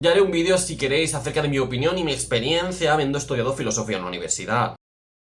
Ya haré un vídeo si queréis acerca de mi opinión y mi experiencia habiendo estudiado filosofía en la universidad.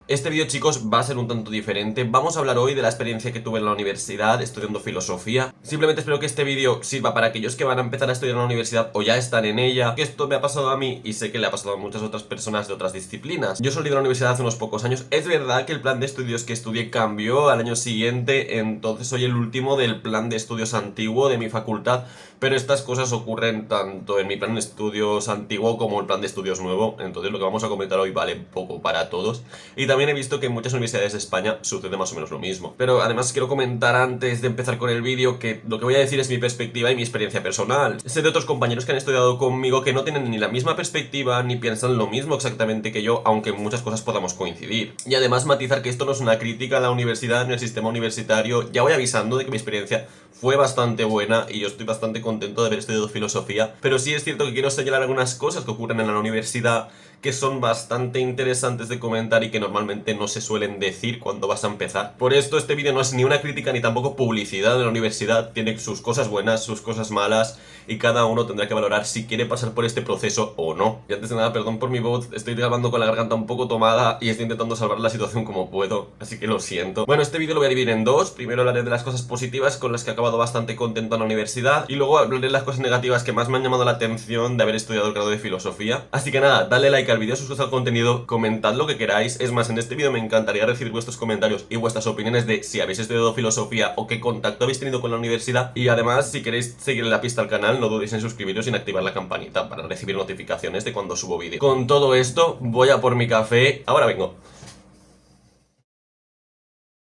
Este vídeo, chicos, va a ser un tanto diferente. Vamos a hablar hoy de la experiencia que tuve en la universidad estudiando filosofía. Simplemente espero que este vídeo sirva para aquellos que van a empezar a estudiar en la universidad o ya están en ella. Que esto me ha pasado a mí y sé que le ha pasado a muchas otras personas de otras disciplinas. Yo salí de la universidad hace unos pocos años. Es verdad que el plan de estudios que estudié cambió al año siguiente, entonces soy el último del plan de estudios antiguo de mi facultad. Pero estas cosas ocurren tanto en mi plan de estudios antiguo como en el plan de estudios nuevo. Entonces lo que vamos a comentar hoy vale poco para todos. Y también he visto que en muchas universidades de España sucede más o menos lo mismo. Pero además quiero comentar antes de empezar con el vídeo que lo que voy a decir es mi perspectiva y mi experiencia personal. Sé de otros compañeros que han estudiado conmigo que no tienen ni la misma perspectiva ni piensan lo mismo exactamente que yo, aunque en muchas cosas podamos coincidir. Y además matizar que esto no es una crítica a la universidad ni al sistema universitario. Ya voy avisando de que mi experiencia fue bastante buena y yo estoy bastante contento de haber estudiado filosofía, pero sí es cierto que quiero señalar algunas cosas que ocurren en la universidad que son bastante interesantes de comentar y que normalmente no se suelen decir cuando vas a empezar. Por esto este vídeo no es ni una crítica ni tampoco publicidad de la universidad, tiene sus cosas buenas, sus cosas malas y cada uno tendrá que valorar si quiere pasar por este proceso o no. Y antes de nada, perdón por mi voz, estoy grabando con la garganta un poco tomada y estoy intentando salvar la situación como puedo, así que lo siento. Bueno, este vídeo lo voy a dividir en dos. Primero hablaré de las cosas positivas con las que he acabado bastante contento en la universidad y luego hablaré de las cosas negativas que más me han llamado la atención de haber estudiado el grado de filosofía. Así que nada, dale like al vídeo, si os gusta el contenido, comentad lo que queráis. Es más, en este vídeo me encantaría recibir vuestros comentarios y vuestras opiniones de si habéis estudiado filosofía o qué contacto habéis tenido con la universidad. Y además, si queréis seguir la pista al canal, no dudéis en suscribiros y en activar la campanita para recibir notificaciones de cuando subo vídeo. Con todo esto, voy a por mi café. Ahora vengo.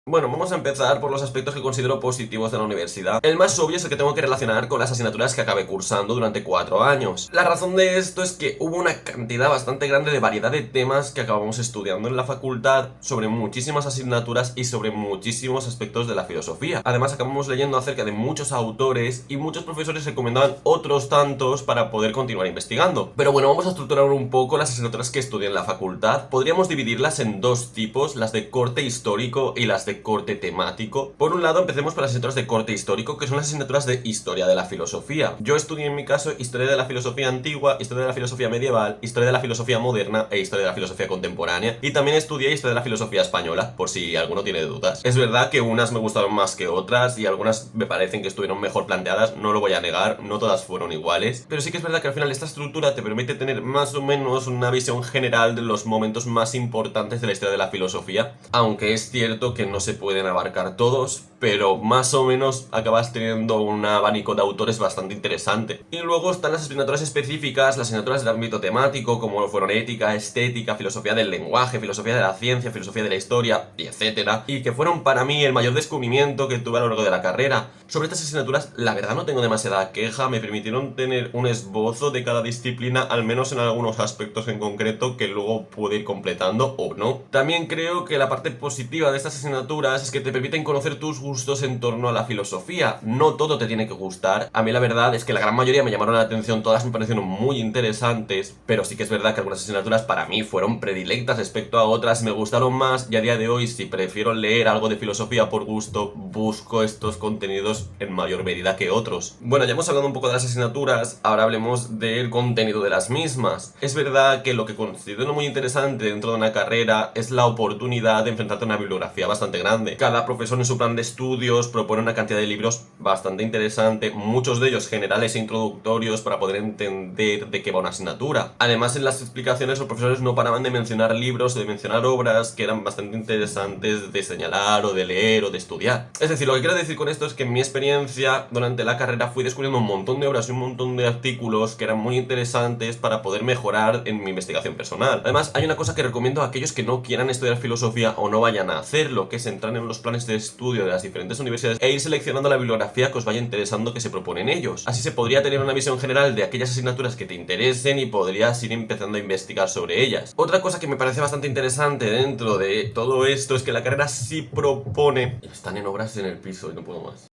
Bueno, vamos a empezar por los aspectos que considero positivos de la universidad. El más obvio es el que tengo que relacionar con las asignaturas que acabé cursando durante 4 años. La razón de esto es que hubo una cantidad bastante grande de variedad de temas que acabamos estudiando en la facultad sobre muchísimas asignaturas y sobre muchísimos aspectos de la filosofía. Además, acabamos leyendo acerca de muchos autores y muchos profesores recomendaban otros tantos para poder continuar investigando. Pero bueno, vamos a estructurar un poco las asignaturas que estudié en la facultad. Podríamos dividirlas en dos tipos, las de corte histórico y las de corte temático. Por un lado, empecemos por las asignaturas de corte histórico, que son las asignaturas de historia de la filosofía. Yo estudié en mi caso historia de la filosofía antigua, historia de la filosofía medieval, historia de la filosofía moderna e historia de la filosofía contemporánea, y también estudié historia de la filosofía española, por si alguno tiene dudas. Es verdad que unas me gustaron más que otras y algunas me parecen que estuvieron mejor planteadas, no lo voy a negar, no todas fueron iguales, pero sí que es verdad que al final esta estructura te permite tener más o menos una visión general de los momentos más importantes de la historia de la filosofía, aunque es cierto que no se pueden abarcar todos, pero más o menos acabas teniendo un abanico de autores bastante interesante. Y luego están las asignaturas específicas, las asignaturas del ámbito temático, como lo fueron ética, estética, filosofía del lenguaje, filosofía de la ciencia, filosofía de la historia, y etcétera, y que fueron para mí el mayor descubrimiento que tuve a lo largo de la carrera. Sobre estas asignaturas, la verdad no tengo demasiada queja, me permitieron tener un esbozo de cada disciplina, al menos en algunos aspectos en concreto, que luego pude ir completando o no. También creo que la parte positiva de estas asignaturas es que te permiten conocer tus gustos en torno a la filosofía. No todo te tiene que gustar. A mí la verdad es que la gran mayoría me llamaron la atención, todas me parecieron muy interesantes, pero sí que es verdad que algunas asignaturas para mí fueron predilectas respecto a otras, me gustaron más, y a día de hoy, si prefiero leer algo de filosofía por gusto, busco estos contenidos en mayor medida que otros. Bueno, ya hemos hablado un poco de las asignaturas, ahora hablemos del contenido de las mismas. Es verdad que lo que considero muy interesante dentro de una carrera es la oportunidad de enfrentarte a una bibliografía bastante grande. Cada profesor en su plan de estudios propone una cantidad de libros bastante interesante, muchos de ellos generales e introductorios para poder entender de qué va una asignatura. Además, en las explicaciones los profesores no paraban de mencionar libros o de mencionar obras que eran bastante interesantes de señalar o de leer o de estudiar. Es decir, lo que quiero decir con esto es que en mi experiencia durante la carrera fui descubriendo un montón de obras y un montón de artículos que eran muy interesantes para poder mejorar en mi investigación personal. Además, hay una cosa que recomiendo a aquellos que no quieran estudiar filosofía o no vayan a hacerlo, que es entrar en los planes de estudio de las diferentes universidades e ir seleccionando la bibliografía que os vaya interesando que se proponen ellos. Así se podría tener una visión general de aquellas asignaturas que te interesen y podrías ir empezando a investigar sobre ellas. Otra cosa que me parece bastante interesante dentro de todo esto es que la carrera sí propone... Están en obras en el piso y no puedo más.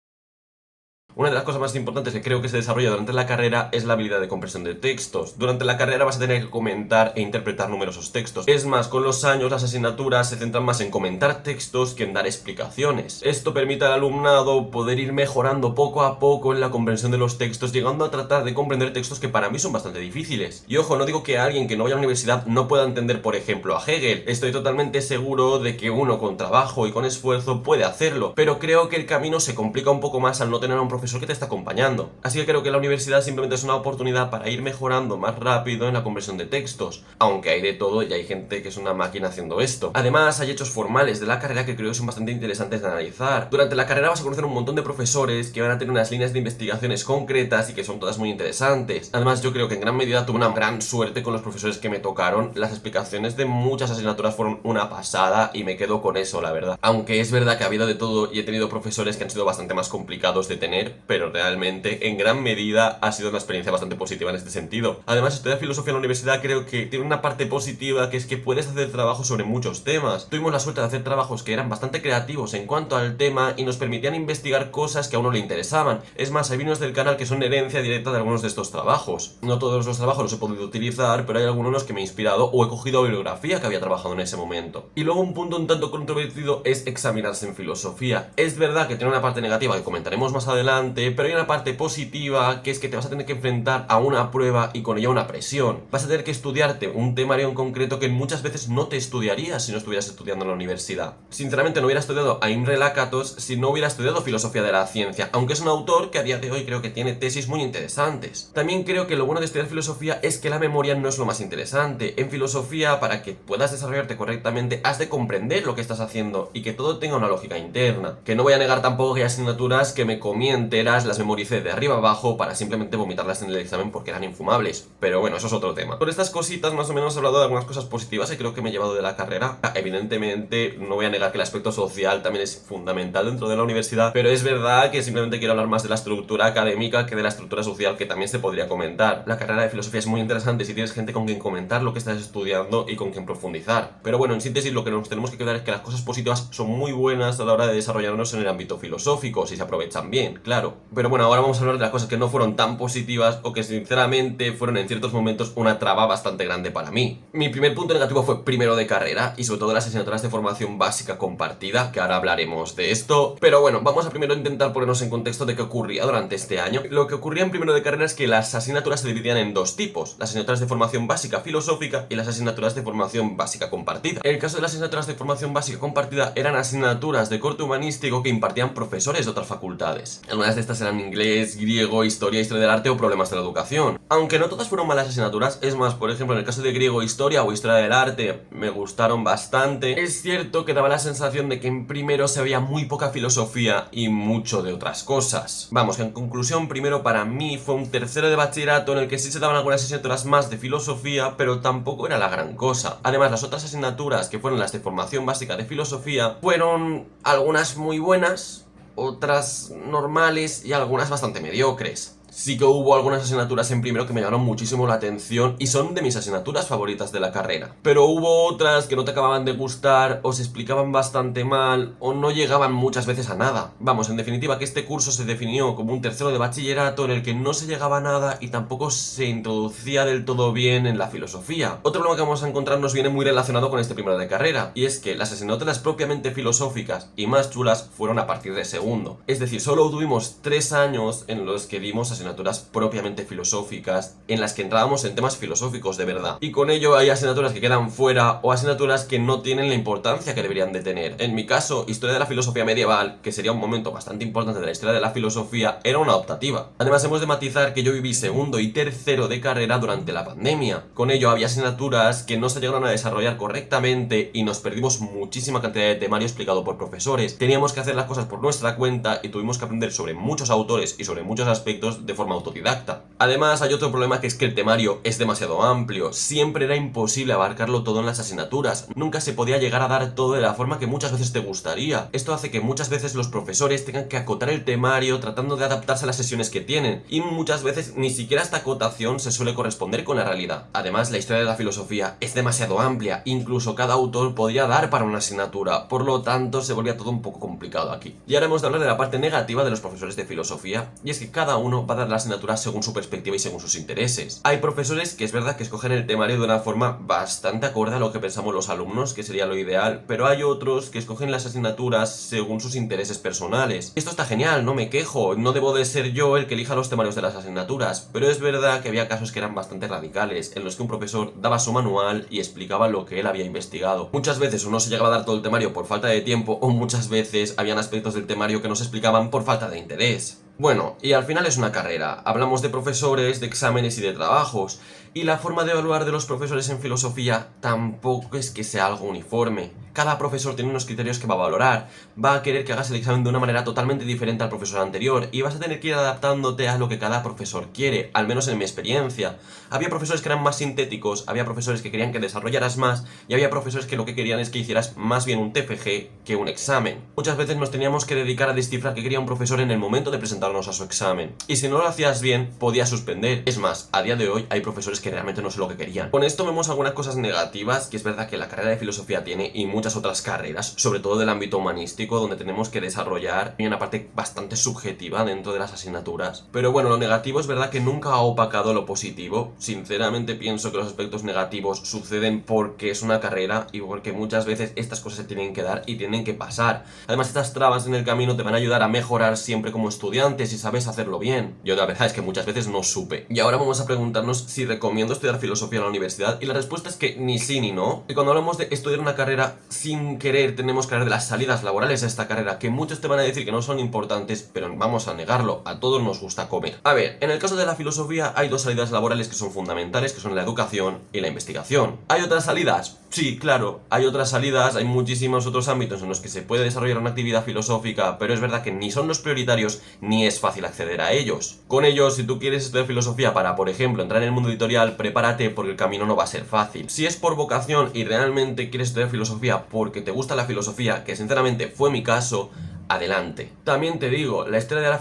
Una de las cosas más importantes que creo que se desarrolla durante la carrera es la habilidad de comprensión de textos. Durante la carrera vas a tener que comentar e interpretar numerosos textos. Es más, con los años las asignaturas se centran más en comentar textos que en dar explicaciones. Esto permite al alumnado poder ir mejorando poco a poco en la comprensión de los textos, llegando a tratar de comprender textos que para mí son bastante difíciles. Y ojo, no digo que alguien que no vaya a la universidad no pueda entender, por ejemplo, a Hegel. Estoy totalmente seguro de que uno con trabajo y con esfuerzo puede hacerlo, pero creo que el camino se complica un poco más al no tener a un profesor que te está acompañando. Así que creo que la universidad simplemente es una oportunidad para ir mejorando más rápido en la comprensión de textos, aunque hay de todo y hay gente que es una máquina haciendo esto. Además, hay hechos formales de la carrera que creo que son bastante interesantes de analizar. Durante la carrera vas a conocer un montón de profesores que van a tener unas líneas de investigaciones concretas y que son todas muy interesantes. Además, yo creo que en gran medida tuve una gran suerte con los profesores que me tocaron. Las explicaciones de muchas asignaturas fueron una pasada y me quedo con eso, la verdad. Aunque es verdad que ha habido de todo y he tenido profesores que han sido bastante más complicados de tener, pero realmente en gran medida ha sido una experiencia bastante positiva en este sentido. Además, estudiar filosofía en la universidad creo que tiene una parte positiva, que es que puedes hacer trabajos sobre muchos temas. Tuvimos la suerte de hacer trabajos que eran bastante creativos en cuanto al tema y nos permitían investigar cosas que a uno le interesaban. Es más, hay vídeos del canal que son herencia directa de algunos de estos trabajos. No todos los trabajos los he podido utilizar, pero hay algunos en los que me he inspirado o he cogido bibliografía que había trabajado en ese momento. Y luego un punto un tanto controvertido es examinarse en filosofía. Es verdad que tiene una parte negativa que comentaremos más adelante, pero hay una parte positiva, que es que te vas a tener que enfrentar a una prueba y con ella una presión. Vas a tener que estudiarte un temario en concreto que muchas veces no te estudiarías si no estuvieras estudiando en la universidad. Sinceramente no hubiera estudiado a Imre Lakatos si no hubiera estudiado filosofía de la ciencia, aunque es un autor que a día de hoy creo que tiene tesis muy interesantes. También creo que lo bueno de estudiar filosofía es que la memoria no es lo más interesante. En filosofía, para que puedas desarrollarte correctamente, has de comprender lo que estás haciendo y que todo tenga una lógica interna. Que no voy a negar tampoco que hay asignaturas que me comí enteras, las memoricé de arriba abajo para simplemente vomitarlas en el examen porque eran infumables. Pero bueno, eso es otro tema. Por estas cositas más o menos he hablado de algunas cosas positivas que creo que me he llevado de la carrera. Evidentemente no voy a negar que el aspecto social también es fundamental dentro de la universidad, pero es verdad que simplemente quiero hablar más de la estructura académica que de la estructura social, que también se podría comentar. La carrera de filosofía es muy interesante si tienes gente con quien comentar lo que estás estudiando y con quien profundizar. Pero bueno, en síntesis lo que nos tenemos que quedar es que las cosas positivas son muy buenas a la hora de desarrollarnos en el ámbito filosófico, si se aprovechan bien, claro. Pero bueno, ahora vamos a hablar de las cosas que no fueron tan positivas o que sinceramente fueron en ciertos momentos una traba bastante grande para mí. Mi primer punto negativo fue primero de carrera y sobre todo las asignaturas de formación básica compartida, que ahora hablaremos de esto. Pero bueno, vamos a primero intentar ponernos en contexto de qué ocurría durante este año. Lo que ocurría en primero de carrera es que las asignaturas se dividían en dos tipos: las asignaturas de formación básica filosófica y las asignaturas de formación básica compartida. En el caso de las asignaturas de formación básica compartida eran asignaturas de corte humanístico que impartían profesores de otras facultades. Algunas de estas eran inglés, griego, historia del arte o problemas de la educación. Aunque no todas fueron malas asignaturas, es más, por ejemplo, en el caso de griego, historia o historia del arte me gustaron bastante. Es cierto que daba la sensación de que en primero se veía muy poca filosofía y mucho de otras cosas. Vamos, que en conclusión, primero para mí fue un tercero de bachillerato en el que sí se daban algunas asignaturas más de filosofía, pero tampoco era la gran cosa. Además, las otras asignaturas, que fueron las de formación básica de filosofía, fueron algunas muy buenas, otras normales y algunas bastante mediocres. Sí que hubo algunas asignaturas en primero que me llamaron muchísimo la atención y son de mis asignaturas favoritas de la carrera. Pero hubo otras que no te acababan de gustar, o se explicaban bastante mal, o no llegaban muchas veces a nada. Vamos, en definitiva, que este curso se definió como un tercero de bachillerato en el que no se llegaba a nada y tampoco se introducía del todo bien en la filosofía. Otro problema que vamos a encontrarnos viene muy relacionado con este primero de carrera, y es que las asignaturas propiamente filosóficas y más chulas fueron a partir de segundo. Es decir, solo tuvimos 3 años en los que dimos asignaturas propiamente filosóficas, en las que entrábamos en temas filosóficos de verdad. Y con ello hay asignaturas que quedan fuera o asignaturas que no tienen la importancia que deberían de tener. En mi caso, historia de la filosofía medieval, que sería un momento bastante importante de la historia de la filosofía, era una optativa. Además, hemos de matizar que yo viví segundo y tercero de carrera durante la pandemia. Con ello había asignaturas que no se llegaron a desarrollar correctamente y nos perdimos muchísima cantidad de temario explicado por profesores. Teníamos que hacer las cosas por nuestra cuenta y tuvimos que aprender sobre muchos autores y sobre muchos aspectos de forma autodidacta. Además, hay otro problema, que es que el temario es demasiado amplio. Siempre era imposible abarcarlo todo en las asignaturas. Nunca se podía llegar a dar todo de la forma que muchas veces te gustaría. Esto hace que muchas veces los profesores tengan que acotar el temario tratando de adaptarse a las sesiones que tienen. Y muchas veces ni siquiera esta acotación se suele corresponder con la realidad. Además, la historia de la filosofía es demasiado amplia. Incluso cada autor podría dar para una asignatura. Por lo tanto, se volvía todo un poco complicado aquí. Y ahora hemos de hablar de la parte negativa de los profesores de filosofía. Y es que cada uno va a dar la asignatura según su perspectiva y según sus intereses. Hay profesores que es verdad que escogen el temario de una forma bastante acorde a lo que pensamos los alumnos, que sería lo ideal, pero hay otros que escogen las asignaturas según sus intereses personales. Esto está genial, no me quejo, no debo de ser yo el que elija los temarios de las asignaturas, pero es verdad que había casos que eran bastante radicales, en los que un profesor daba su manual y explicaba lo que él había investigado. Muchas veces uno se llegaba a dar todo el temario por falta de tiempo, o muchas veces habían aspectos del temario que no se explicaban por falta de interés. Bueno, y al final es una carrera. Hablamos de profesores, de exámenes y de trabajos. Y la forma de evaluar de los profesores en filosofía tampoco es que sea algo uniforme. Cada profesor tiene unos criterios que va a valorar. Va a querer que hagas el examen de una manera totalmente diferente al profesor anterior. Y vas a tener que ir adaptándote a lo que cada profesor quiere, al menos en mi experiencia. Había profesores que eran más sintéticos, había profesores que querían que desarrollaras más, y había profesores que lo que querían es que hicieras más bien un TFG que un examen. Muchas veces nos teníamos que dedicar a descifrar qué quería un profesor en el momento de presentarnos a su examen. Y si no lo hacías bien, podías suspender. Es más, a día de hoy hay profesores que realmente no sé lo que querían. Con esto vemos algunas cosas negativas, que es verdad que la carrera de filosofía tiene, y muchas otras carreras, sobre todo del ámbito humanístico, donde tenemos que desarrollar una parte bastante subjetiva dentro de las asignaturas. Pero bueno, lo negativo es verdad que nunca ha opacado lo positivo. Sinceramente pienso que los aspectos negativos suceden porque es una carrera y porque muchas veces estas cosas se tienen que dar y tienen que pasar. Además, estas trabas en el camino te van a ayudar a mejorar siempre como estudiante si sabes hacerlo bien. Yo la verdad es que muchas veces no supe. Y ahora vamos a preguntarnos si recomiendo estudiar filosofía en la universidad, y la respuesta es que ni sí ni no. Y cuando hablamos de estudiar una carrera sin querer, tenemos que hablar de las salidas laborales a esta carrera, que muchos te van a decir que no son importantes, pero vamos a negarlo, a todos nos gusta comer. A ver, en el caso de la filosofía hay dos salidas laborales que son fundamentales, que son la educación y la investigación. ¿Hay otras salidas? Sí, claro, hay otras salidas, hay muchísimos otros ámbitos en los que se puede desarrollar una actividad filosófica, pero es verdad que ni son los prioritarios ni es fácil acceder a ellos. Con ellos, si tú quieres estudiar filosofía para, por ejemplo, entrar en el mundo editorial, prepárate porque el camino no va a ser fácil. Si es por vocación y realmente quieres estudiar filosofía porque te gusta la filosofía, que sinceramente fue mi caso, adelante. También te digo, la historia de la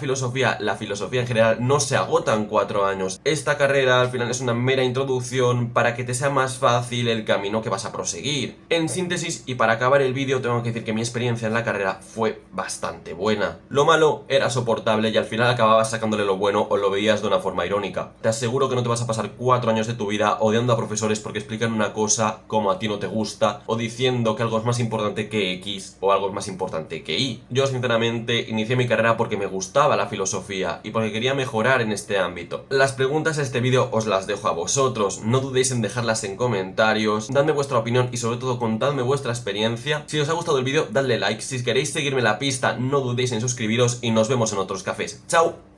filosofía en general, no se agota en 4 años. Esta carrera al final es una mera introducción para que te sea más fácil el camino que vas a proseguir. En síntesis, y para acabar el vídeo, tengo que decir que mi experiencia en la carrera fue bastante buena. Lo malo era soportable y al final acababas sacándole lo bueno o lo veías de una forma irónica. Te aseguro que no te vas a pasar 4 años de tu vida odiando a profesores porque explican una cosa como a ti no te gusta, o diciendo que algo es más importante que X o algo es más importante que Y. Yo sinceramente inicié mi carrera porque me gustaba la filosofía y porque quería mejorar en este ámbito. Las preguntas a este vídeo os las dejo a vosotros, no dudéis en dejarlas en comentarios, dadme vuestra opinión y sobre todo contadme vuestra experiencia. Si os ha gustado el vídeo, dadle like, si queréis seguirme la pista no dudéis en suscribiros y nos vemos en otros cafés. ¡Chao!